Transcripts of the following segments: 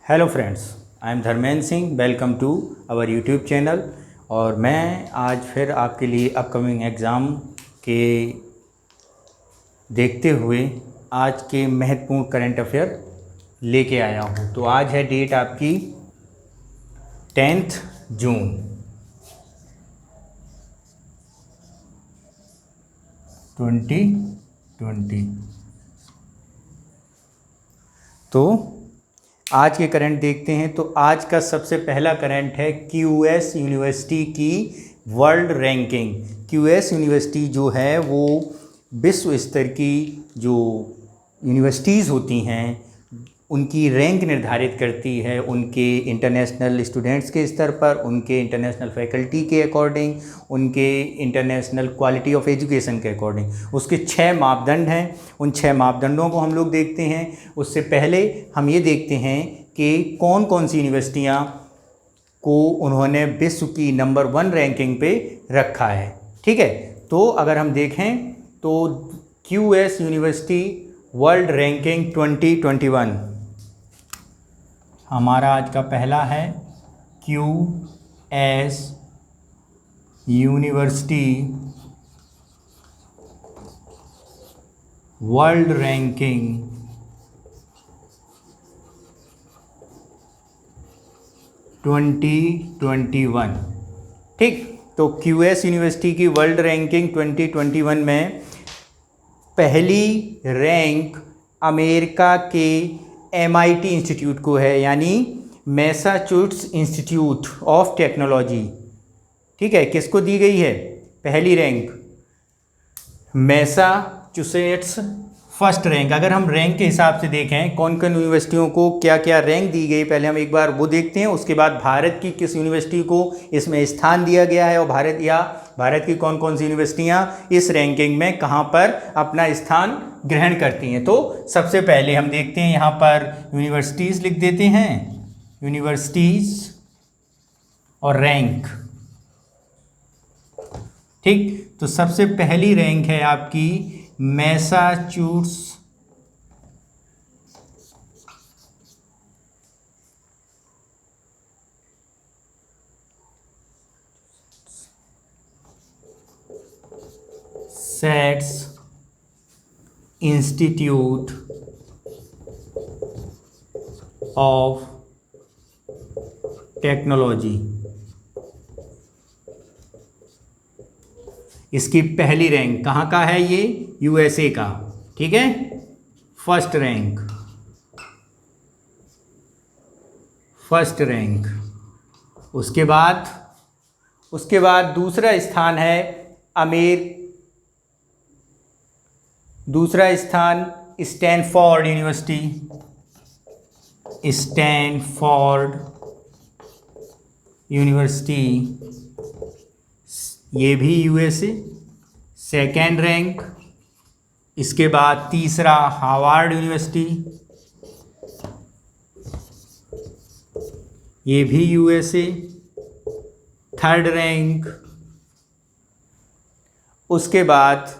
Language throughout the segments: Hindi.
Hello friends, I am Dharmendra Singh. Welcome to our YouTube channel. और मैं आज फिर आपके लिए अपकमिंग एग्ज़ाम के देखते हुए आज के महत्वपूर्ण करंट अफेयर लेके आया हूँ। तो आज है डेट आपकी 10 जून। Twenty twenty. तो आज के करंट देखते हैं। तो आज का सबसे पहला करंट है क्यूएस यूनिवर्सिटी की वर्ल्ड रैंकिंग। क्यूएस यूनिवर्सिटी जो है वो विश्व स्तर की जो यूनिवर्सिटीज़ होती हैं उनकी रैंक निर्धारित करती है उनके इंटरनेशनल स्टूडेंट्स के स्तर पर, उनके इंटरनेशनल फैकल्टी के अकॉर्डिंग, उनके इंटरनेशनल क्वालिटी ऑफ एजुकेशन के अकॉर्डिंग। उसके 6 मापदंड हैं। उन 6 मापदंडों को हम लोग देखते हैं। उससे पहले हम ये देखते हैं कि कौन कौन सी यूनिवर्सिटियाँ को उन्होंने विश्व की नंबर 1 रैंकिंग पे रखा है। ठीक है, तो अगर हम देखें तो क्यूएस यूनिवर्सिटी वर्ल्ड रैंकिंग 2021 हमारा आज का पहला है क्यूएस यूनिवर्सिटी वर्ल्ड रैंकिंग 2021। ठीक, तो क्यूएस यूनिवर्सिटी की वर्ल्ड रैंकिंग 2021 में पहली रैंक अमेरिका के MIT इंस्टीट्यूट को है, यानी मैसाचुसेट्स इंस्टीट्यूट ऑफ टेक्नोलॉजी। ठीक है, किसको दी गई है पहली रैंक? Massachusetts first rank. अगर हम रैंक के हिसाब से देखें कौन कौन यूनिवर्सिटियों को क्या क्या रैंक दी गई, पहले हम एक बार वो देखते हैं। उसके बाद भारत की किस यूनिवर्सिटी को इसमें स्थान दिया गया है और भारत की कौन कौन सी यूनिवर्सिटियां इस रैंकिंग में कहां पर अपना स्थान ग्रहण करती हैं। तो सबसे पहले हम देखते हैं, यहाँ पर यूनिवर्सिटीज़ लिख देते हैं, यूनिवर्सिटीज़ और रैंक। ठीक, तो सबसे पहली रैंक है आपकी मैसाचुसेट्स इंस्टीट्यूट ऑफ टेक्नोलॉजी। इसकी पहली रैंक कहाँ का है? ये USA का। ठीक है, फर्स्ट रैंक। उसके बाद दूसरा स्थान है दूसरा स्थान स्टैनफोर्ड यूनिवर्सिटी, ये भी USA। Second rank. इसके बाद तीसरा हार्वर्ड यूनिवर्सिटी, ये भी USA। Third rank. उसके बाद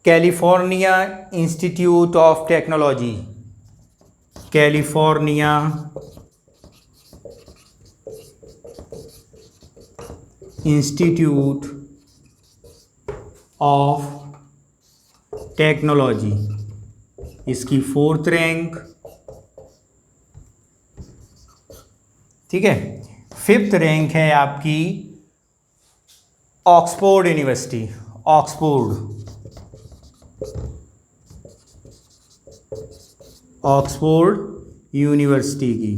California institute of technology, California institute of technology, इसकी फोर्थ रैंक। ठीक है, फिफ्थ रैंक है आपकी ऑक्सफोर्ड यूनिवर्सिटी, ऑक्सफोर्ड यूनिवर्सिटी की।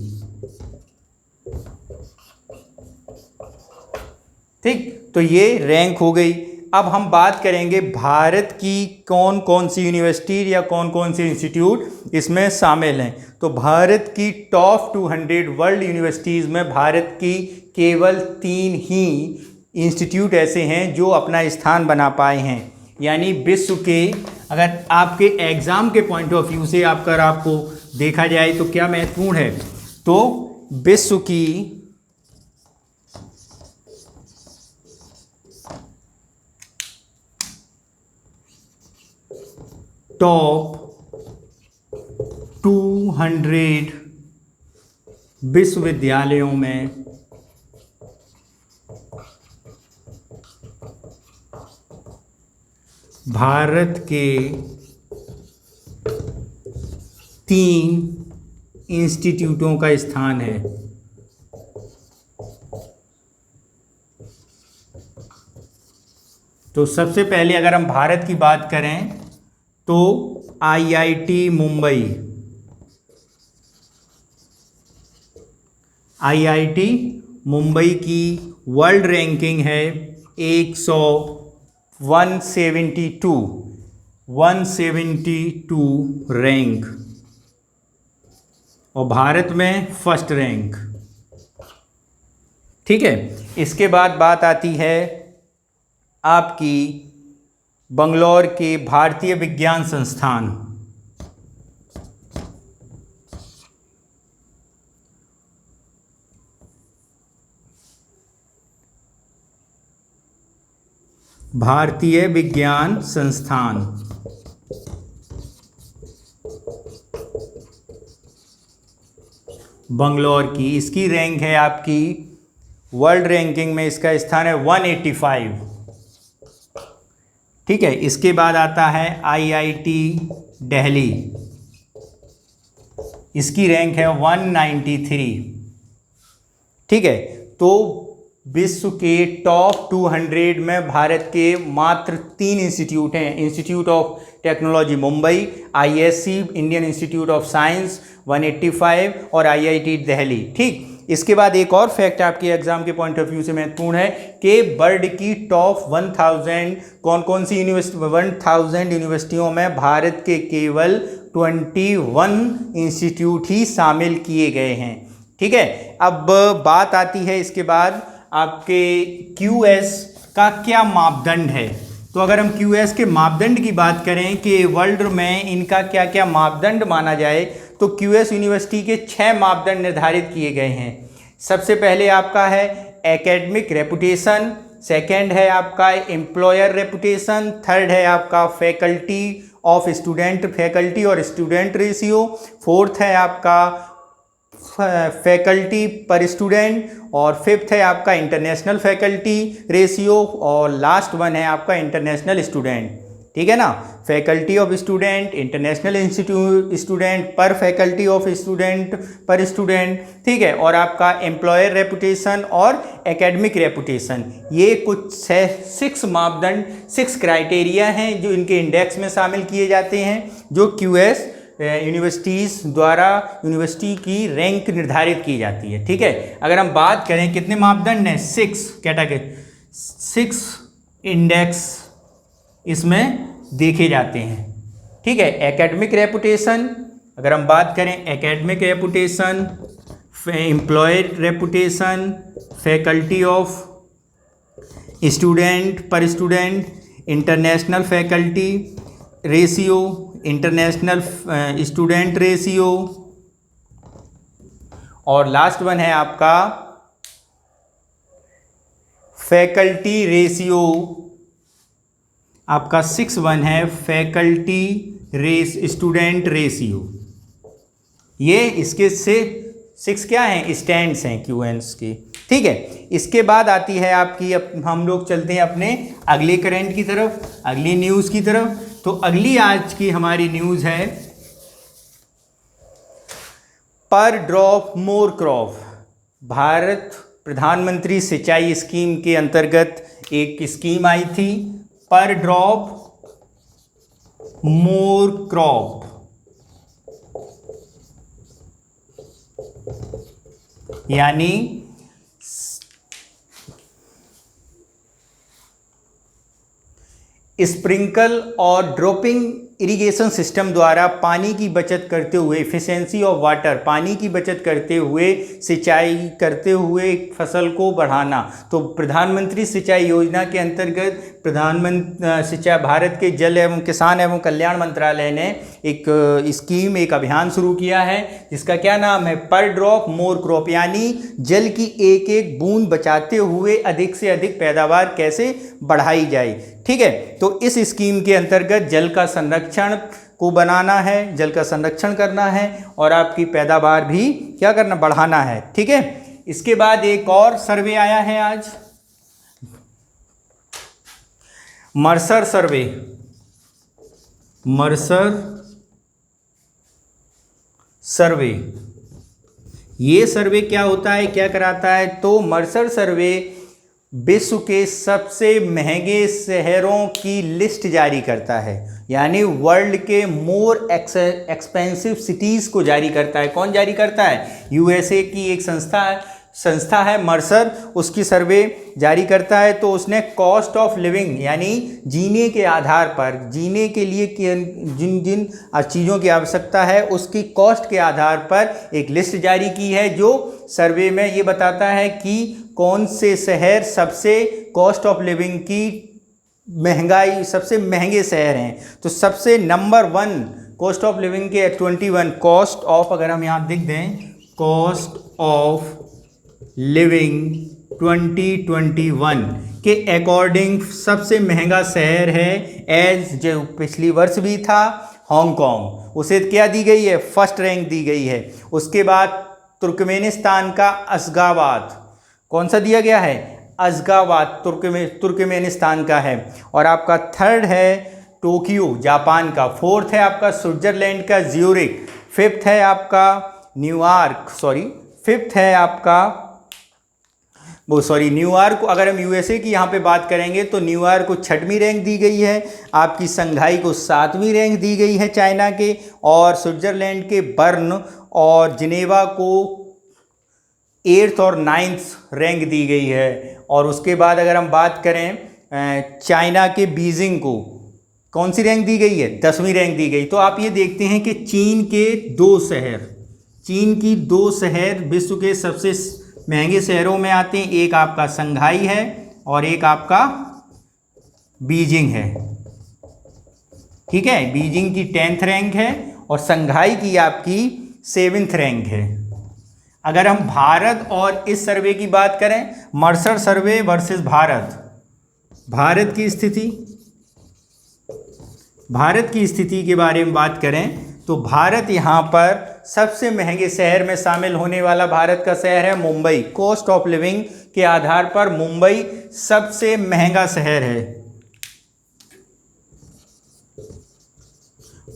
ठीक, तो ये रैंक हो गई। अब हम बात करेंगे भारत की कौन कौन सी यूनिवर्सिटी या कौन कौन से इंस्टीट्यूट इसमें शामिल हैं। तो भारत की टॉप 200 वर्ल्ड यूनिवर्सिटीज़ में भारत की केवल 3 ही इंस्टीट्यूट ऐसे हैं जो अपना स्थान बना पाए हैं। यानी विश्व के, अगर आपके एग्ज़ाम के पॉइंट ऑफ व्यू से आपको देखा जाए तो क्या महत्वपूर्ण है, तो विश्व की टॉप 200 विश्वविद्यालयों में भारत के 3 इंस्टीट्यूटों का स्थान है। तो सबसे पहले अगर हम भारत की बात करें तो IIT मुंबई, IIT मुंबई की वर्ल्ड रैंकिंग है 172 रैंक, और भारत में फर्स्ट रैंक। ठीक है, इसके बाद बात आती है आपकी बंगलौर के भारतीय विज्ञान संस्थान। भारतीय विज्ञान संस्थान बंगलौर की, इसकी रैंक है आपकी वर्ल्ड रैंकिंग में, इसका स्थान है 185। ठीक है, इसके बाद आता है IIT दिल्ली, इसकी रैंक है 193। ठीक है, तो विश्व के टॉप 200 में भारत के मात्र 3 इंस्टीट्यूट हैं। Institute of technology Mumbai, ISC Indian institute of science 185 और IIT दिल्ली। ठीक, इसके बाद एक और फैक्ट आपके एग्जाम के पॉइंट ऑफ व्यू से महत्वपूर्ण है कि वर्ल्ड की टॉप 1000 कौन कौन सी यूनिवर्सिटी, 1000 यूनिवर्सिटियों में भारत के केवल 21 इंस्टीट्यूट ही शामिल किए गए हैं। ठीक है, अब बात आती है इसके बाद आपके QS का क्या मापदंड है। तो अगर हम QS के मापदंड की बात करें कि वर्ल्ड में इनका क्या क्या मापदंड माना जाए, तो QS यूनिवर्सिटी के 6 मापदंड निर्धारित किए गए हैं। सबसे पहले आपका है एकेडमिक रेपुटेशन, सेकंड है आपका एम्प्लॉयर रेपुटेशन, थर्ड है आपका फैकल्टी ऑफ स्टूडेंट, फैकल्टी और स्टूडेंट रेशियो, फोर्थ है आपका फैकल्टी पर स्टूडेंट, और फिफ्थ है आपका इंटरनेशनल फैकल्टी रेशियो, और लास्ट वन है आपका इंटरनेशनल स्टूडेंट। ठीक है ना, faculty of student, international institute student, पर faculty of student per student. ठीक है, और आपका एम्प्लॉयर रेपुटेशन और एकेडमिक रेपुटेशन, ये कुछ 6 मापदंड, 6 क्राइटेरिया हैं जो इनके इंडेक्स में शामिल किए जाते हैं, जो QS यूनिवर्सिटीज़ द्वारा यूनिवर्सिटी की रैंक निर्धारित की जाती है। ठीक है, अगर हम बात करें कितने मापदंड हैं, 6 कैटेगरी, 6 इंडेक्स इसमें देखे जाते हैं। ठीक है, एकेडमिक रेपुटेशन, अगर हम बात करें academic reputation, employed reputation, faculty of student per student, international faculty ratio, international student ratio, और लास्ट वन है आपका फैकल्टी रेशियो। आपका 6 वन है फैकल्टी स्टूडेंट रेशियो। ये इसके से 6 क्या हैं, स्टैंड्स हैं QS के। ठीक है, इसके बाद आती है आपकी, हम लोग चलते हैं अपने अगले करंट की तरफ, अगली न्यूज़ की तरफ। तो अगली आज की हमारी न्यूज़ है पर ड्रॉप मोर क्रॉप। भारत प्रधानमंत्री सिंचाई स्कीम के अंतर्गत एक स्कीम आई थी, पर ड्रॉप मोर क्रॉप, यानी स्प्रिंकल और ड्रॉपिंग इरिगेशन सिस्टम द्वारा पानी की बचत करते हुए, एफिशिएंसी ऑफ वाटर, पानी की बचत करते हुए सिंचाई करते हुए फसल को बढ़ाना। तो प्रधानमंत्री सिंचाई योजना के अंतर्गत प्रधानमंत्री सिंचाई, भारत के जल एवं किसान एवं कल्याण मंत्रालय ने एक स्कीम, एक अभियान शुरू किया है जिसका क्या नाम है, पर ड्रॉप मोर क्रॉप, यानी जल की एक एक बूंद बचाते हुए अधिक से अधिक पैदावार कैसे बढ़ाई जाए। ठीक है, तो इस स्कीम के अंतर्गत जल का संरक्षण को बनाना है, जल का संरक्षण करना है और आपकी पैदावार भी क्या करना, बढ़ाना है। ठीक है, इसके बाद एक और सर्वे आया है आज, मर्सर सर्वे। मर्सर सर्वे, ये सर्वे क्या होता है, क्या कराता है, तो मर्सर सर्वे विश्व के सबसे महंगे शहरों की लिस्ट जारी करता है, यानी वर्ल्ड के मोर एक्सपेंसिव सिटीज़ को जारी करता है। कौन जारी करता है, यूएसए की एक संस्था है मर्सर, उसकी सर्वे जारी करता है। तो उसने कॉस्ट ऑफ लिविंग यानी जीने के आधार पर, जीने के लिए जिन जिन चीज़ों की आवश्यकता है उसकी कॉस्ट के आधार पर एक लिस्ट जारी की है, जो सर्वे में ये बताता है कि कौन से शहर सबसे कॉस्ट ऑफ लिविंग की महंगाई, सबसे महंगे शहर हैं। तो सबसे नंबर 1 कॉस्ट ऑफ लिविंग के 21 कॉस्ट ऑफ, अगर हम यहाँ लिख दें कॉस्ट ऑफ लिविंग 2021 के अकॉर्डिंग सबसे महंगा शहर है, एज जो पिछली वर्ष भी था, हांगकांग। उसे क्या दी गई है, फर्स्ट रैंक दी गई है। उसके बाद तुर्कमेनिस्तान का अशगाबाद, कौन सा दिया गया है, अशगाबाद तुर्कमेनिस्तान का है। और आपका थर्ड है टोक्यो जापान का, फोर्थ है आपका स्विट्जरलैंड का ज्यूरिक, फिफ्थ है आपका न्यूयॉर्क। अगर हम यूएसए की यहाँ पे बात करेंगे तो न्यूयॉर्क को 6वीं रैंक दी गई है, आपकी संघाई को 7वीं रैंक दी गई है चाइना के, और स्विट्जरलैंड के बर्न और जिनेवा को 8th और 9th रैंक दी गई है। और उसके बाद अगर हम बात करें चाइना के बीजिंग को कौन सी रैंक दी गई है, 10वीं रैंक दी गई। तो आप ये देखते हैं कि चीन की 2 शहर विश्व के सबसे महंगे शहरों में आते हैं। एक आपका संघाई है और एक आपका बीजिंग है। ठीक है, बीजिंग की 10th रैंक है और संघाई की आपकी 7th रैंक है। अगर हम भारत और इस सर्वे की बात करें, मर्सर सर्वे वर्सेस भारत की स्थिति के बारे में बात करें तो भारत यहाँ पर सबसे महंगे शहर में शामिल होने वाला भारत का शहर है मुंबई। कॉस्ट ऑफ लिविंग के आधार पर मुंबई सबसे महंगा शहर है,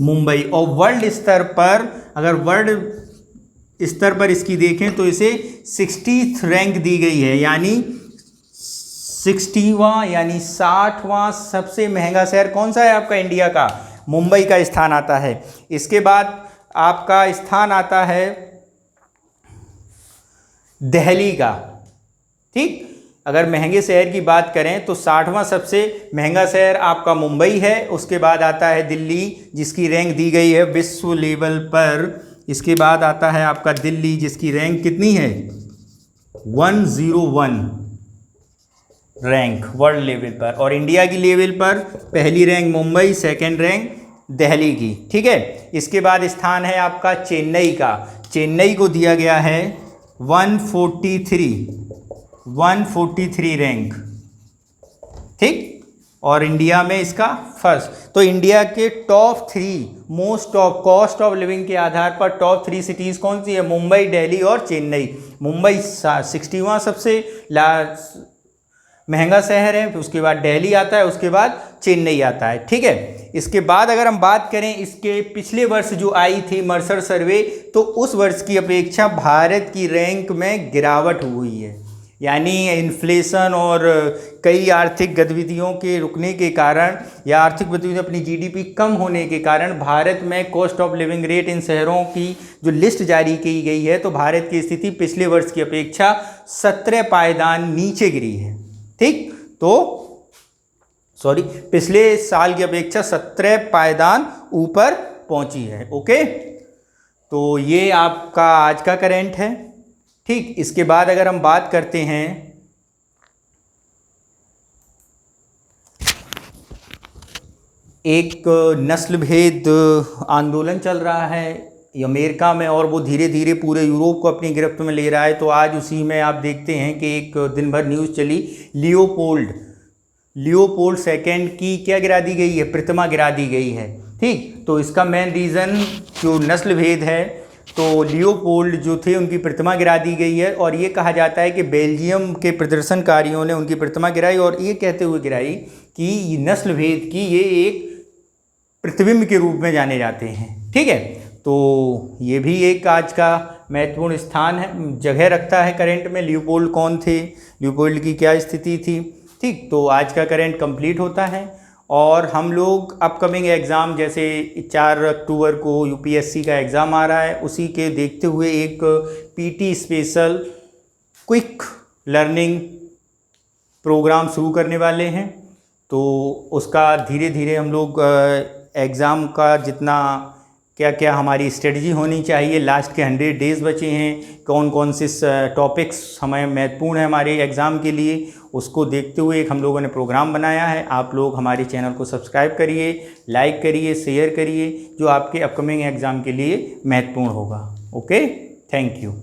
मुंबई। और वर्ल्ड स्तर पर, अगर वर्ल्ड स्तर पर इसकी देखें तो इसे 60th रैंक दी गई है, यानी 60वां सबसे महंगा शहर कौन सा है आपका, इंडिया का, मुंबई का स्थान आता है। इसके बाद आपका स्थान आता है दिल्ली का। ठीक, अगर महंगे शहर की बात करें तो 60वां सबसे महंगा शहर आपका मुंबई है। उसके बाद आता है दिल्ली, जिसकी रैंक दी गई है विश्व लेवल पर। इसके बाद आता है आपका दिल्ली, जिसकी रैंक कितनी है, 101 रैंक वर्ल्ड लेवल पर। और इंडिया की लेवल पर पहली rank Mumbai, second rank Delhi की। ठीक है, इसके बाद स्थान है आपका चेन्नई का। चेन्नई को दिया गया है 143 रैंक। ठीक, और इंडिया में इसका फर्स्ट। तो इंडिया के top 3 most of cost of living के आधार पर टॉप 3 सिटीज़ कौन सी है, मुंबई, दिल्ली और चेन्नई। मुंबई 60वां सबसे महंगा शहर है, फिर उसके बाद दिल्ली आता है, उसके बाद चेन्नई आता है। ठीक है, इसके बाद अगर हम बात करें इसके पिछले वर्ष जो आई थी मर्सर सर्वे, तो उस वर्ष की अपेक्षा भारत की रैंक में गिरावट हुई है, यानी इन्फ्लेशन और कई आर्थिक गतिविधियों के रुकने के कारण या आर्थिक गतिविधियों अपनी जीडीपी कम होने के कारण भारत में cost of living rate in शहरों की जो लिस्ट जारी की गई है, तो भारत की स्थिति पिछले वर्ष की अपेक्षा 17 पायदान नीचे गिरी है। ठीक, तो पिछले साल की अपेक्षा 17 पायदान ऊपर पहुंची है। ओके, तो ये आपका आज का करंट है। ठीक, इसके बाद अगर हम बात करते हैं एक नस्ल भेद आंदोलन चल रहा है अमेरिका में और वो धीरे धीरे पूरे यूरोप को अपनी गिरफ्त में ले रहा है। तो आज उसी में आप देखते हैं कि एक दिन भर न्यूज़ चली, लियोपोल्ड II की क्या गिरा दी गई है, प्रतिमा गिरा दी गई है। ठीक। तो इसका मेन रीज़न जो नस्ल भेद है, तो लियोपोल्ड जो थे उनकी प्रतिमा गिरा दी गई है और ये कहा जाता है कि बेल्जियम के प्रदर्शनकारियों ने उनकी प्रतिमा गिराई और ये कहते हुए गिराई कि नस्ल भेद की ये एक प्रतिबिंब के रूप में जाने जाते हैं। ठीक है, तो ये भी एक आज का महत्वपूर्ण स्थान है, जगह रखता है करंट में। लियोपोल्ड कौन थे, लियोपोल्ड की क्या स्थिति थी। ठीक, तो आज का करंट कंप्लीट होता है और हम लोग अपकमिंग एग्ज़ाम जैसे 4 अक्टूबर को यूपीएससी का एग्ज़ाम आ रहा है, उसी के देखते हुए एक PT special quick learning programme शुरू करने वाले हैं। तो उसका धीरे धीरे हम लोग एग्ज़ाम का जितना क्या क्या हमारी स्ट्रेटजी होनी चाहिए, लास्ट के 100 डेज़ बचे हैं, कौन कौन से टॉपिक्स हमें महत्वपूर्ण है हमारे एग्ज़ाम के लिए, उसको देखते हुए एक हम लोगों ने प्रोग्राम बनाया है। आप लोग हमारे चैनल को सब्सक्राइब करिए, लाइक करिए, शेयर करिए, जो आपके अपकमिंग एग्ज़ाम के लिए महत्वपूर्ण होगा। Okay, thank you.